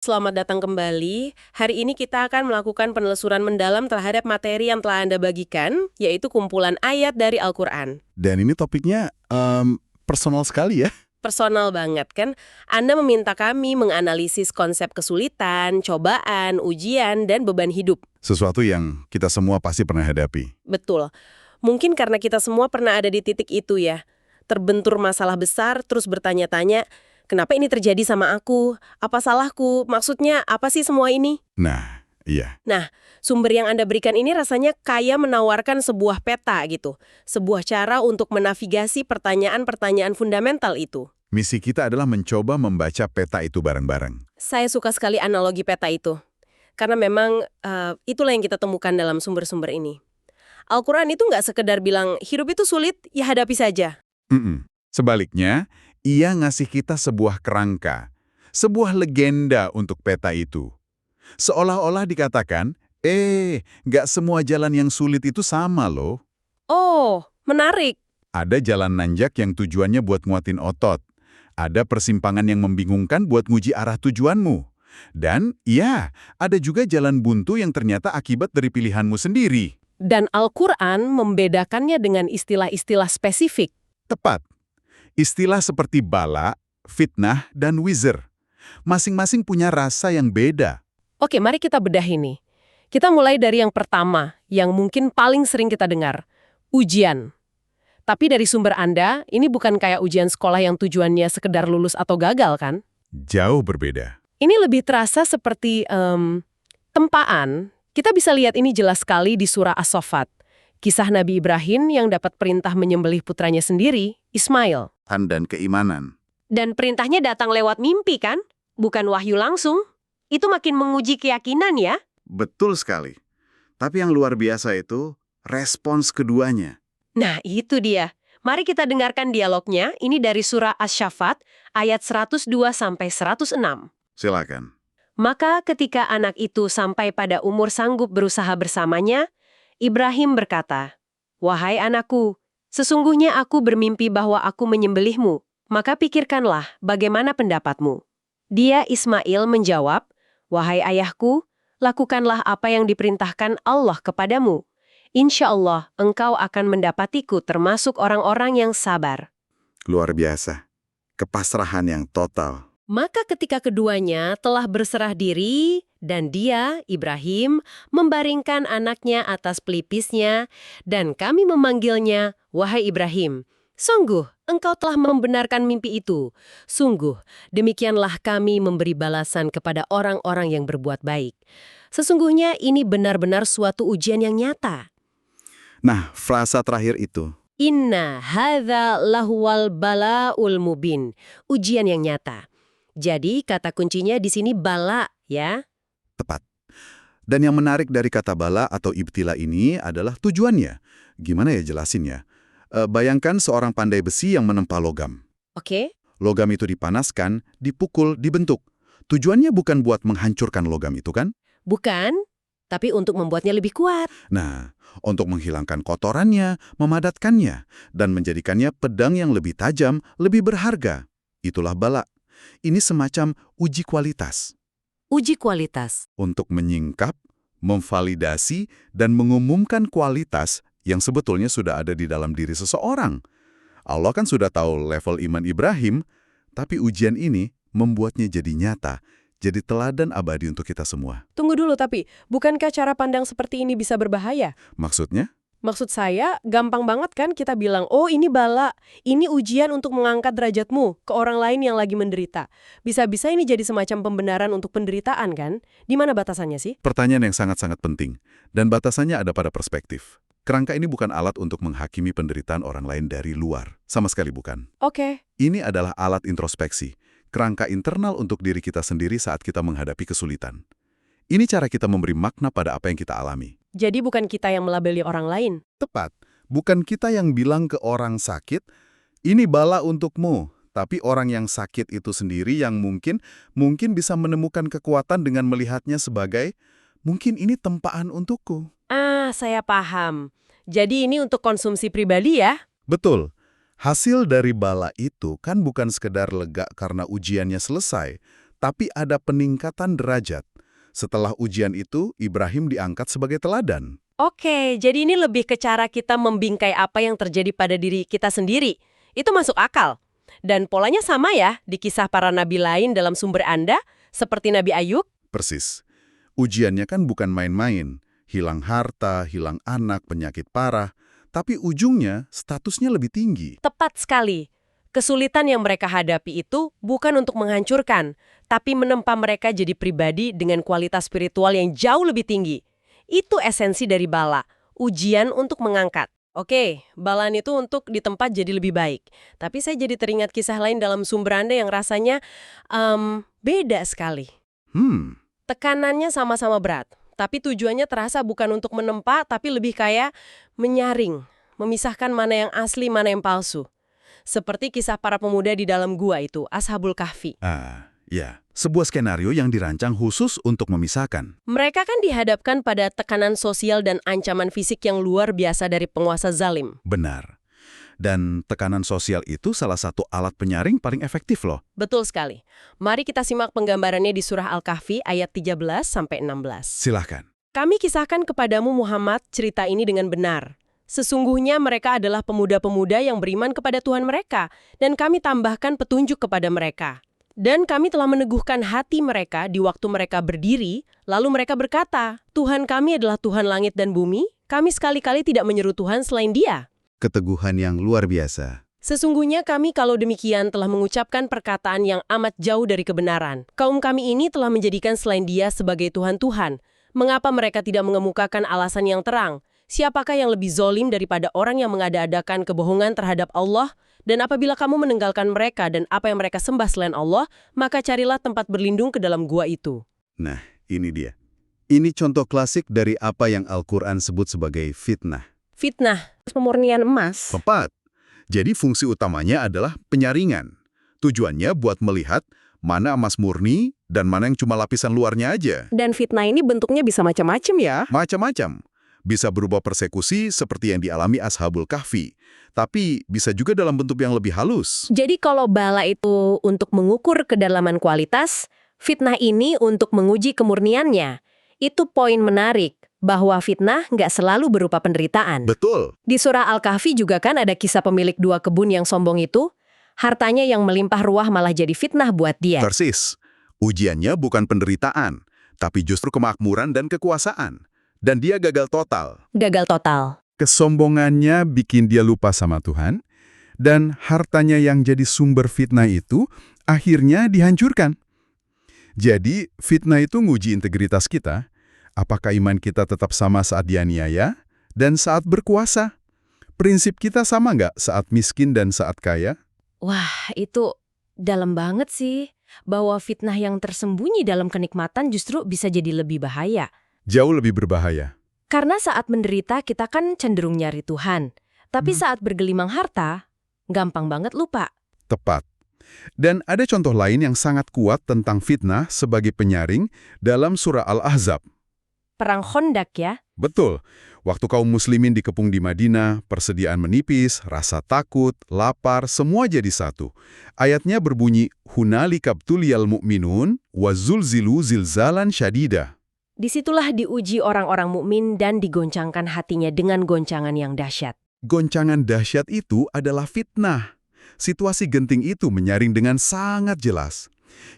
Selamat datang kembali. Hari ini kita akan melakukan penelusuran mendalam terhadap materi yang telah Anda bagikan, yaitu kumpulan ayat dari Al-Quran. Dan ini topiknya personal sekali ya. Personal banget kan? Anda meminta kami menganalisis konsep kesulitan, cobaan, ujian, dan beban hidup. Sesuatu yang kita semua pasti pernah hadapi. Betul. Mungkin karena kita semua pernah ada di titik itu ya. Terbentur masalah besar, terus bertanya-tanya, kenapa ini terjadi sama aku? Apa salahku? Maksudnya, apa sih semua ini? Nah, iya. Nah, sumber yang Anda berikan ini rasanya kayak menawarkan sebuah peta gitu. Sebuah cara untuk menavigasi pertanyaan-pertanyaan fundamental itu. Misi kita adalah mencoba membaca peta itu bareng-bareng. Saya suka sekali analogi peta itu. Karena memang itulah yang kita temukan dalam sumber-sumber ini. Al-Quran itu nggak sekedar bilang, hidup itu sulit, ya hadapi saja. Sebaliknya, ia ngasih kita sebuah kerangka, sebuah legenda untuk peta itu. Seolah-olah dikatakan, nggak semua jalan yang sulit itu sama loh. Oh, menarik. Ada jalan nanjak yang tujuannya buat nguatin otot. Ada persimpangan yang membingungkan buat nguji arah tujuanmu. Dan, ya, ada juga jalan buntu yang ternyata akibat dari pilihanmu sendiri. Dan Al-Quran membedakannya dengan istilah-istilah spesifik. Tepat. Istilah seperti bala, fitnah, dan wizr. Masing-masing punya rasa yang beda. Oke, mari kita bedah ini. Kita mulai dari yang pertama, yang mungkin paling sering kita dengar. Ujian. Tapi dari sumber Anda, ini bukan kayak ujian sekolah yang tujuannya sekedar lulus atau gagal, kan? Jauh berbeda. Ini lebih terasa seperti tempaan. Kita bisa lihat ini jelas sekali di surah As-Saffat. Kisah Nabi Ibrahim yang dapat perintah menyembelih putranya sendiri, Ismail. Dan keimanan. Dan perintahnya datang lewat mimpi, kan? Bukan wahyu langsung. Itu makin menguji keyakinan ya. Betul sekali. Tapi yang luar biasa itu, respons keduanya. Nah, itu dia. Mari kita dengarkan dialognya. Ini dari surah Asy-Syaffat, ayat 102-106. Silakan. Maka ketika anak itu sampai pada umur sanggup berusaha bersamanya, Ibrahim berkata, "Wahai anakku, sesungguhnya aku bermimpi bahwa aku menyembelihmu, maka pikirkanlah bagaimana pendapatmu." Dia Ismail menjawab, "Wahai ayahku, lakukanlah apa yang diperintahkan Allah kepadamu. Insya Allah engkau akan mendapatiku termasuk orang-orang yang sabar." Luar biasa. Kepasrahan yang total. Maka ketika keduanya telah berserah diri, dan dia, Ibrahim, membaringkan anaknya atas pelipisnya, dan kami memanggilnya, "Wahai Ibrahim, sungguh engkau telah membenarkan mimpi itu. Sungguh, demikianlah kami memberi balasan kepada orang-orang yang berbuat baik. Sesungguhnya ini benar-benar suatu ujian yang nyata." Nah, frasa terakhir itu. Inna hadza lahuwal bala'ul mubin. Ujian yang nyata. Jadi kata kuncinya di sini bala ya. Tepat. Dan yang menarik dari kata bala atau ibtila ini adalah tujuannya. Gimana ya jelasinnya? Bayangkan seorang pandai besi yang menempa logam. Oke. Logam itu dipanaskan, dipukul, dibentuk. Tujuannya bukan buat menghancurkan logam itu kan? Bukan, tapi untuk membuatnya lebih kuat. Nah, untuk menghilangkan kotorannya, memadatkannya, dan menjadikannya pedang yang lebih tajam, lebih berharga. Itulah bala. Ini semacam uji kualitas. Uji kualitas. Untuk menyingkap, memvalidasi, dan mengumumkan kualitas yang sebetulnya sudah ada di dalam diri seseorang. Allah kan sudah tahu level iman Ibrahim, tapi ujian ini membuatnya jadi nyata, jadi teladan abadi untuk kita semua. Tunggu dulu tapi, bukankah cara pandang seperti ini bisa berbahaya? Maksudnya? Maksud saya, gampang banget kan kita bilang, oh ini bala, ini ujian untuk mengangkat derajatmu ke orang lain yang lagi menderita. Bisa-bisa ini jadi semacam pembenaran untuk penderitaan kan? Di mana batasannya sih? Pertanyaan yang sangat-sangat penting, dan batasannya ada pada perspektif. Kerangka ini bukan alat untuk menghakimi penderitaan orang lain dari luar. Sama sekali bukan. Oke. Ini adalah alat introspeksi, kerangka internal untuk diri kita sendiri saat kita menghadapi kesulitan. Ini cara kita memberi makna pada apa yang kita alami. Jadi bukan kita yang melabeli orang lain. Tepat. Bukan kita yang bilang ke orang sakit, ini bala untukmu. Tapi orang yang sakit itu sendiri yang mungkin bisa menemukan kekuatan dengan melihatnya sebagai, mungkin ini tempaan untukku. Ah, saya paham. Jadi ini untuk konsumsi pribadi ya? Betul. Hasil dari bala itu kan bukan sekedar lega karena ujiannya selesai, tapi ada peningkatan derajat. Setelah ujian itu, Ibrahim diangkat sebagai teladan. Oke, jadi ini lebih ke cara kita membingkai apa yang terjadi pada diri kita sendiri. Itu masuk akal. Dan polanya sama ya di kisah para nabi lain dalam sumber Anda, seperti Nabi Ayub. Persis. Ujiannya kan bukan main-main. Hilang harta, hilang anak, penyakit parah. Tapi ujungnya statusnya lebih tinggi. Tepat sekali. Kesulitan yang mereka hadapi itu bukan untuk menghancurkan, tapi menempa mereka jadi pribadi dengan kualitas spiritual yang jauh lebih tinggi. Itu esensi dari bala, ujian untuk mengangkat. Oke, balaan itu untuk ditempat jadi lebih baik. Tapi saya jadi teringat kisah lain dalam sumber Anda yang rasanya beda sekali. Tekanannya sama-sama berat, tapi tujuannya terasa bukan untuk menempa, tapi lebih kayak menyaring, memisahkan mana yang asli, mana yang palsu. Seperti kisah para pemuda di dalam gua itu, Ashabul Kahfi. Ya. Sebuah skenario yang dirancang khusus untuk memisahkan. Mereka kan dihadapkan pada tekanan sosial dan ancaman fisik yang luar biasa dari penguasa zalim. Benar. Dan tekanan sosial itu salah satu alat penyaring paling efektif loh. Betul sekali. Mari kita simak penggambarannya di surah Al-Kahfi ayat 13-16. Silahkan. Kami kisahkan kepadamu Muhammad cerita ini dengan benar. Sesungguhnya mereka adalah pemuda-pemuda yang beriman kepada Tuhan mereka, dan kami tambahkan petunjuk kepada mereka. Dan kami telah meneguhkan hati mereka di waktu mereka berdiri, lalu mereka berkata, Tuhan kami adalah Tuhan langit dan bumi, kami sekali-kali tidak menyeru Tuhan selain Dia. Keteguhan yang luar biasa. Sesungguhnya kami kalau demikian telah mengucapkan perkataan yang amat jauh dari kebenaran. Kaum kami ini telah menjadikan selain Dia sebagai Tuhan-Tuhan. Mengapa mereka tidak mengemukakan alasan yang terang? Siapakah yang lebih zolim daripada orang yang mengada-adakan kebohongan terhadap Allah? Dan apabila kamu meninggalkan mereka dan apa yang mereka sembah selain Allah, maka carilah tempat berlindung ke dalam gua itu. Nah, ini dia. Ini contoh klasik dari apa yang Al-Quran sebut sebagai fitnah. Fitnah, pemurnian emas. Tepat. Jadi fungsi utamanya adalah penyaringan. Tujuannya buat melihat mana emas murni dan mana yang cuma lapisan luarnya aja. Dan fitnah ini bentuknya bisa macam-macam ya? Macam-macam. Bisa berupa persekusi seperti yang dialami Ashabul Kahfi. Tapi bisa juga dalam bentuk yang lebih halus. Jadi kalau bala itu untuk mengukur kedalaman kualitas, fitnah ini untuk menguji kemurniannya. Itu poin menarik, bahwa fitnah nggak selalu berupa penderitaan. Betul. Di surah Al-Kahfi juga kan ada kisah pemilik 2 kebun yang sombong itu. Hartanya yang melimpah ruah malah jadi fitnah buat dia. Persis. Ujiannya bukan penderitaan, tapi justru kemakmuran dan kekuasaan. Dan dia gagal total. Gagal total. Kesombongannya bikin dia lupa sama Tuhan, dan hartanya yang jadi sumber fitnah itu akhirnya dihancurkan. Jadi, fitnah itu nguji integritas kita, apakah iman kita tetap sama saat dianiaya dan saat berkuasa. Prinsip kita sama nggak saat miskin dan saat kaya? Wah, itu dalam banget sih. Bahwa fitnah yang tersembunyi dalam kenikmatan justru bisa jadi lebih bahaya. Jauh lebih berbahaya. Karena saat menderita kita kan cenderung nyari Tuhan. Tapi saat bergelimang harta, gampang banget lupa. Tepat. Dan ada contoh lain yang sangat kuat tentang fitnah sebagai penyaring dalam surah Al-Ahzab. Perang Khandaq ya? Betul. Waktu kaum muslimin dikepung di Madinah, persediaan menipis, rasa takut, lapar, semua jadi satu. Ayatnya berbunyi, Hunalika btuliyal mu'minun wa zulzilu zilzalan syadida. Disitulah diuji orang-orang mukmin dan digoncangkan hatinya dengan goncangan yang dahsyat. Goncangan dahsyat itu adalah fitnah. Situasi genting itu menyaring dengan sangat jelas.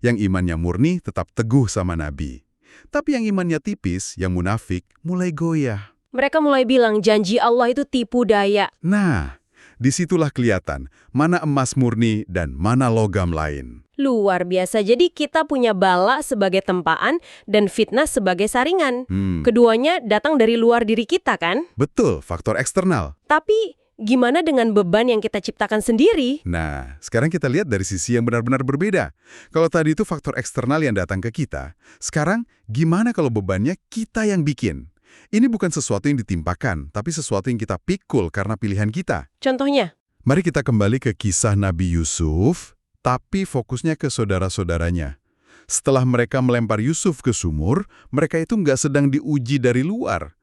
Yang imannya murni tetap teguh sama Nabi. Tapi yang imannya tipis, yang munafik, mulai goyah. Mereka mulai bilang janji Allah itu tipu daya. Nah, disitulah kelihatan mana emas murni dan mana logam lain. Luar biasa. Jadi kita punya bala sebagai tempaan dan fitnah sebagai saringan. Keduanya datang dari luar diri kita kan? Betul, faktor eksternal. Tapi gimana dengan beban yang kita ciptakan sendiri? Nah, sekarang kita lihat dari sisi yang benar-benar berbeda. Kalau tadi itu faktor eksternal yang datang ke kita, sekarang gimana kalau bebannya kita yang bikin? Ini bukan sesuatu yang ditimpakan, tapi sesuatu yang kita pikul karena pilihan kita. Contohnya? Mari kita kembali ke kisah Nabi Yusuf, tapi fokusnya ke saudara-saudaranya. Setelah mereka melempar Yusuf ke sumur, mereka itu nggak sedang diuji dari luar.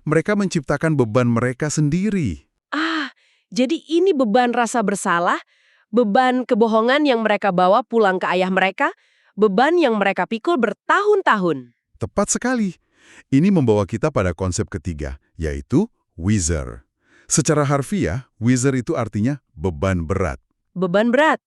Mereka menciptakan beban mereka sendiri. Jadi ini beban rasa bersalah, beban kebohongan yang mereka bawa pulang ke ayah mereka, beban yang mereka pikul bertahun-tahun. Tepat sekali. Ini membawa kita pada konsep ketiga, yaitu wizard. Secara harfiah, wizard itu artinya beban berat. Beban berat.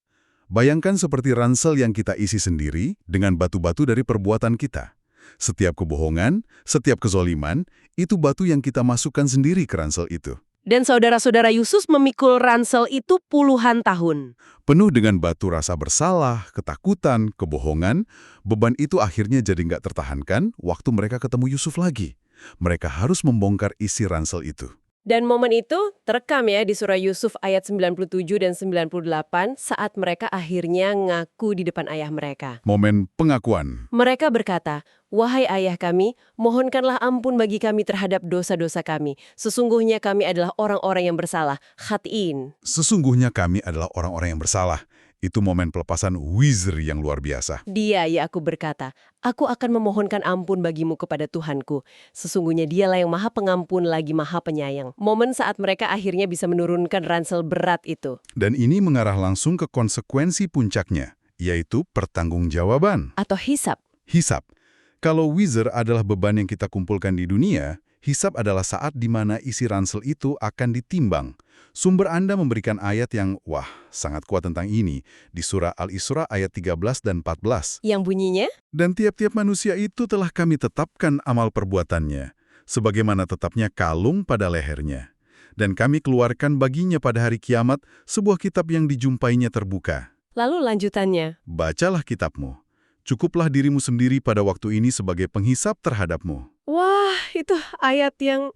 Bayangkan seperti ransel yang kita isi sendiri dengan batu-batu dari perbuatan kita. Setiap kebohongan, setiap kezoliman, itu batu yang kita masukkan sendiri ke ransel itu. Dan saudara-saudara Yusuf memikul ransel itu puluhan tahun. Penuh dengan batu rasa bersalah, ketakutan, kebohongan, beban itu akhirnya jadi nggak tertahankan waktu mereka ketemu Yusuf lagi. Mereka harus membongkar isi ransel itu. Dan momen itu terekam ya di surah Yusuf ayat 97 dan 98 saat mereka akhirnya ngaku di depan ayah mereka. Momen pengakuan. Mereka berkata, "Wahai ayah kami, mohonkanlah ampun bagi kami terhadap dosa-dosa kami. Sesungguhnya kami adalah orang-orang yang bersalah." Khatin. Sesungguhnya kami adalah orang-orang yang bersalah. Itu momen pelepasan wizard yang luar biasa. Dia, Yakub berkata, "Aku akan memohonkan ampun bagimu kepada Tuhanku. Sesungguhnya dialah yang maha pengampun lagi maha penyayang." Momen saat mereka akhirnya bisa menurunkan ransel berat itu. Dan ini mengarah langsung ke konsekuensi puncaknya, yaitu pertanggungjawaban. Atau hisab. Hisab. Kalau wizard adalah beban yang kita kumpulkan di dunia, hisab adalah saat di mana isi ransel itu akan ditimbang. Sumber Anda memberikan ayat yang, sangat kuat tentang ini, di surah Al-Isra ayat 13 dan 14. Yang bunyinya? Dan tiap-tiap manusia itu telah kami tetapkan amal perbuatannya, sebagaimana tetapnya kalung pada lehernya. Dan kami keluarkan baginya pada hari kiamat sebuah kitab yang dijumpainya terbuka. Lalu lanjutannya. Bacalah kitabmu. Cukuplah dirimu sendiri pada waktu ini sebagai penghisap terhadapmu. Wah, itu ayat yang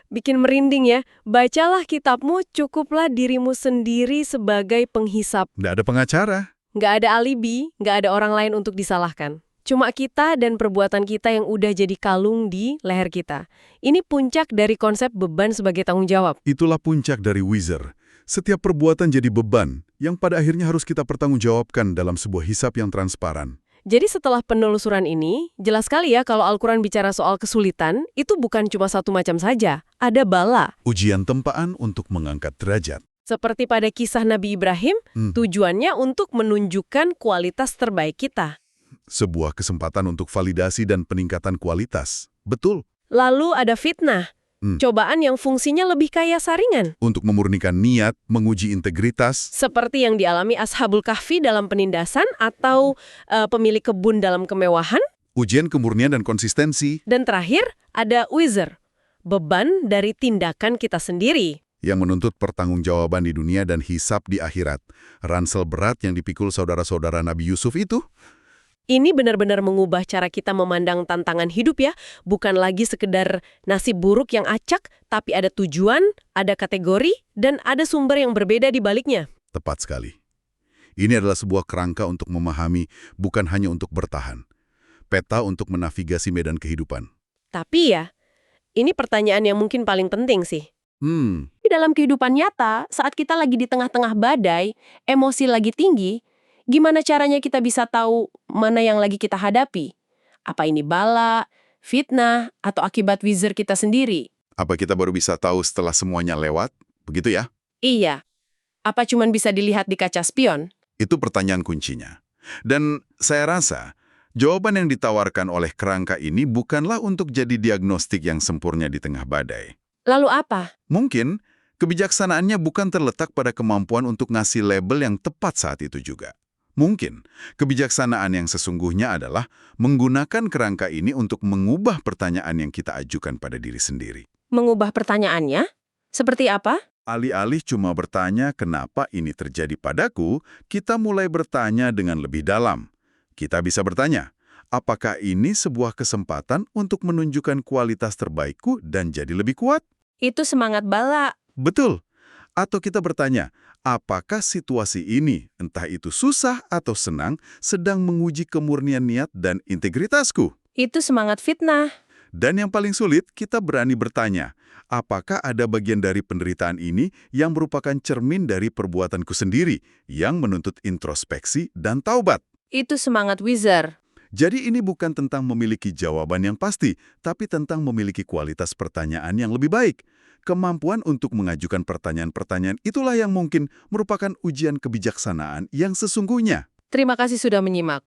bikin merinding ya. Bacalah kitabmu, cukuplah dirimu sendiri sebagai penghisap. Nggak ada pengacara. Nggak ada alibi, nggak ada orang lain untuk disalahkan. Cuma kita dan perbuatan kita yang udah jadi kalung di leher kita. Ini puncak dari konsep beban sebagai tanggung jawab. Itulah puncak dari wizard. Setiap perbuatan jadi beban yang pada akhirnya harus kita pertanggungjawabkan dalam sebuah hisab yang transparan. Jadi setelah penelusuran ini, jelas sekali ya kalau Al-Quran bicara soal kesulitan, itu bukan cuma satu macam saja. Ada bala. Ujian tempaan untuk mengangkat derajat. Seperti pada kisah Nabi Ibrahim, tujuannya untuk menunjukkan kualitas terbaik kita. Sebuah kesempatan untuk validasi dan peningkatan kualitas. Betul. Lalu ada fitnah. Cobaan yang fungsinya lebih kayak saringan. Untuk memurnikan niat, menguji integritas. Seperti yang dialami Ashabul Kahfi dalam penindasan atau pemilik kebun dalam kemewahan. Ujian kemurnian dan konsistensi. Dan terakhir ada wizard. Beban dari tindakan kita sendiri. Yang menuntut pertanggungjawaban di dunia dan hisab di akhirat. Ransel berat yang dipikul saudara-saudara Nabi Yusuf itu. Ini benar-benar mengubah cara kita memandang tantangan hidup ya. Bukan lagi sekedar nasib buruk yang acak, tapi ada tujuan, ada kategori, dan ada sumber yang berbeda di baliknya. Tepat sekali. Ini adalah sebuah kerangka untuk memahami, bukan hanya untuk bertahan. Peta untuk menavigasi medan kehidupan. Tapi ya, ini pertanyaan yang mungkin paling penting sih. Di dalam kehidupan nyata, saat kita lagi di tengah-tengah badai, emosi lagi tinggi, gimana caranya kita bisa tahu mana yang lagi kita hadapi? Apa ini bala, fitnah, atau akibat wizard kita sendiri? Apa kita baru bisa tahu setelah semuanya lewat? Begitu ya? Iya. Apa cuman bisa dilihat di kaca spion? Itu pertanyaan kuncinya. Dan saya rasa, jawaban yang ditawarkan oleh kerangka ini bukanlah untuk jadi diagnostik yang sempurna di tengah badai. Lalu apa? Mungkin, kebijaksanaannya bukan terletak pada kemampuan untuk ngasih label yang tepat saat itu juga. Mungkin, kebijaksanaan yang sesungguhnya adalah menggunakan kerangka ini untuk mengubah pertanyaan yang kita ajukan pada diri sendiri. Mengubah pertanyaannya? Seperti apa? Alih-alih cuma bertanya kenapa ini terjadi padaku, kita mulai bertanya dengan lebih dalam. Kita bisa bertanya, apakah ini sebuah kesempatan untuk menunjukkan kualitas terbaikku dan jadi lebih kuat? Itu semangat bala. Betul. Atau kita bertanya, apakah situasi ini, entah itu susah atau senang, sedang menguji kemurnian niat dan integritasku? Itu semangat fitnah. Dan yang paling sulit, kita berani bertanya, apakah ada bagian dari penderitaan ini yang merupakan cermin dari perbuatanku sendiri, yang menuntut introspeksi dan taubat? Itu semangat wizard. Jadi ini bukan tentang memiliki jawaban yang pasti, tapi tentang memiliki kualitas pertanyaan yang lebih baik. Kemampuan untuk mengajukan pertanyaan-pertanyaan itulah yang mungkin merupakan ujian kebijaksanaan yang sesungguhnya. Terima kasih sudah menyimak.